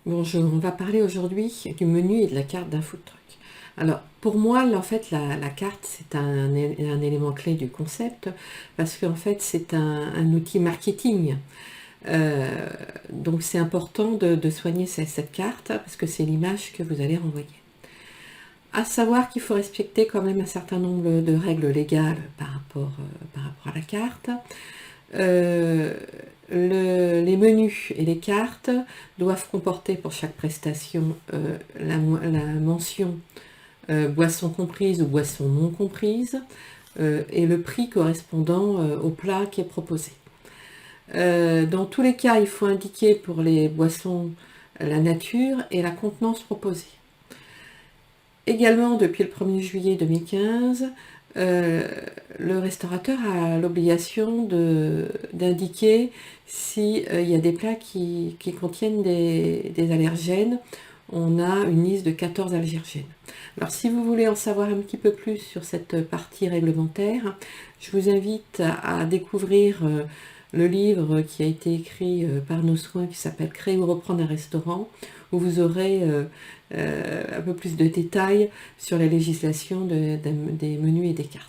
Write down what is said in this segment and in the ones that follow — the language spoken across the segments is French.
Bonjour, on va parler aujourd'hui du menu et de la carte d'un food truck. Alors, pour moi, en fait, la carte, c'est un élément clé du concept parce qu'en fait, c'est un outil marketing. Euh, donc, c'est important de soigner cette carte parce que c'est l'image que vous allez renvoyer. À savoir qu'il faut respecter quand même un certain nombre de règles légales par rapport à la carte. Euh, les menus et les cartes doivent comporter pour chaque prestation la mention boisson comprise ou boisson non comprise et le prix correspondant au plat qui est proposé. Dans tous les cas, il faut indiquer pour les boissons la nature et la contenance proposée. Également, depuis le 1er juillet 2015, euh, le restaurateur a l'obligation d'indiquer s'il y a des plats qui contiennent des allergènes. On a une liste de 14 allergènes. Alors si vous voulez en savoir un petit peu plus sur cette partie réglementaire, je vous invite à découvrir le livre qui a été écrit par nos soins qui s'appelle Créer ou reprendre un restaurant, où vous aurez un peu plus de détails sur la législation des menus et des cartes.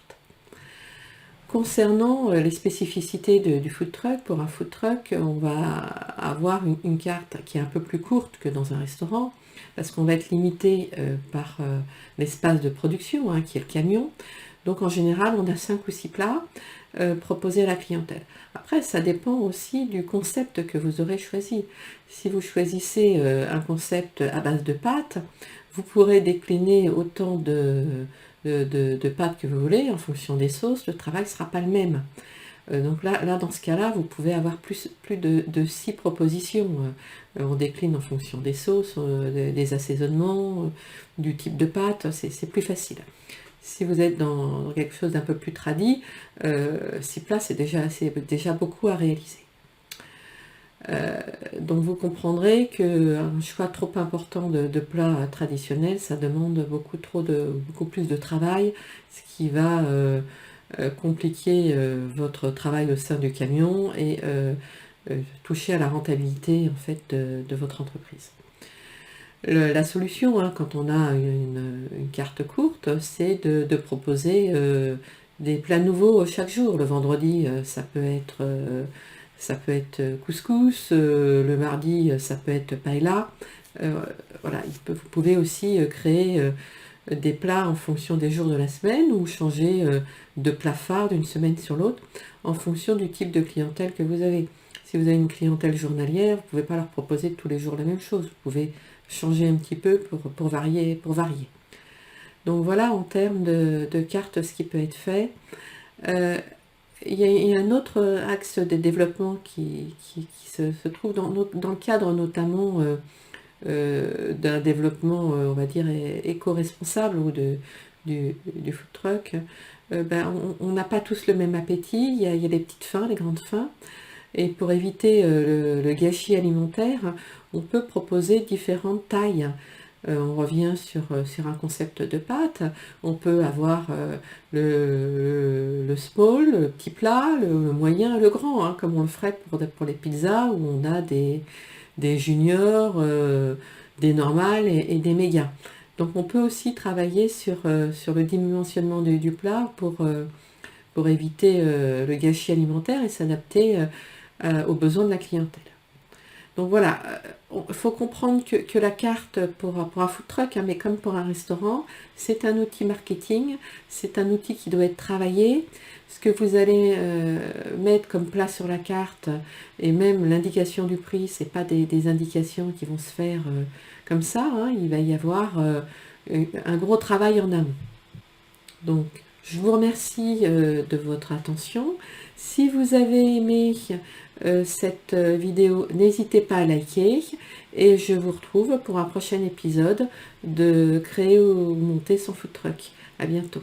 Concernant les spécificités du food truck, pour un food truck, on va avoir une carte qui est un peu plus courte que dans un restaurant, parce qu'on va être limité par l'espace de production, hein, qui est le camion. Donc en général, on a 5 ou 6 plats proposés à la clientèle. Après, ça dépend aussi du concept que vous aurez choisi. Si vous choisissez un concept à base de pâtes, vous pourrez décliner autant de pâtes que vous voulez en fonction des sauces. Le travail ne sera pas le même. Donc là, dans ce cas-là, vous pouvez avoir plus de 6 propositions. On décline en fonction des sauces, des assaisonnements, du type de pâte, c'est plus facile. Si vous êtes dans quelque chose d'un peu plus tradi, 6 plats, c'est déjà beaucoup à réaliser. Donc vous comprendrez qu'un choix trop important de plats traditionnels, ça demande beaucoup plus de travail, ce qui va compliquer votre travail au sein du camion et toucher à la rentabilité en fait de votre entreprise. La solution, hein, quand on a une carte courte, c'est de proposer des plats nouveaux chaque jour. Le vendredi, ça peut être couscous, le mardi, ça peut être paella. Voilà, vous pouvez aussi créer des plats en fonction des jours de la semaine ou changer de plat phare d'une semaine sur l'autre en fonction du type de clientèle que vous avez. Si vous avez une clientèle journalière, vous ne pouvez pas leur proposer tous les jours la même chose. Vous pouvez changer un petit peu pour varier. Donc voilà en termes de cartes ce qui peut être fait. Il y a un autre axe de développement qui se trouve dans le cadre notamment d'un développement, on va dire, éco-responsable ou du food truck. On n'a pas tous le même appétit, il y a les petites faims, les grandes faims. Et pour éviter le gâchis alimentaire, on peut proposer différentes tailles. On revient sur un concept de pâte. On peut avoir le small, le petit plat, le moyen, le grand, hein, comme on le ferait pour les pizzas où on a des juniors, des normales et des mégas. Donc on peut aussi travailler sur le dimensionnement du plat pour éviter le gâchis alimentaire et s'adapter aux besoins de la clientèle. Donc voilà, il faut comprendre que la carte pour un food truck, hein, mais comme pour un restaurant, c'est un outil marketing, c'est un outil qui doit être travaillé. Ce que vous allez mettre comme plat sur la carte et même l'indication du prix, c'est pas des indications qui vont se faire comme ça, hein. Il va y avoir un gros travail en amont. Donc, je vous remercie de votre attention. Si vous avez aimé cette vidéo, n'hésitez pas à liker et je vous retrouve pour un prochain épisode de Créer ou monter son food truck. À bientôt.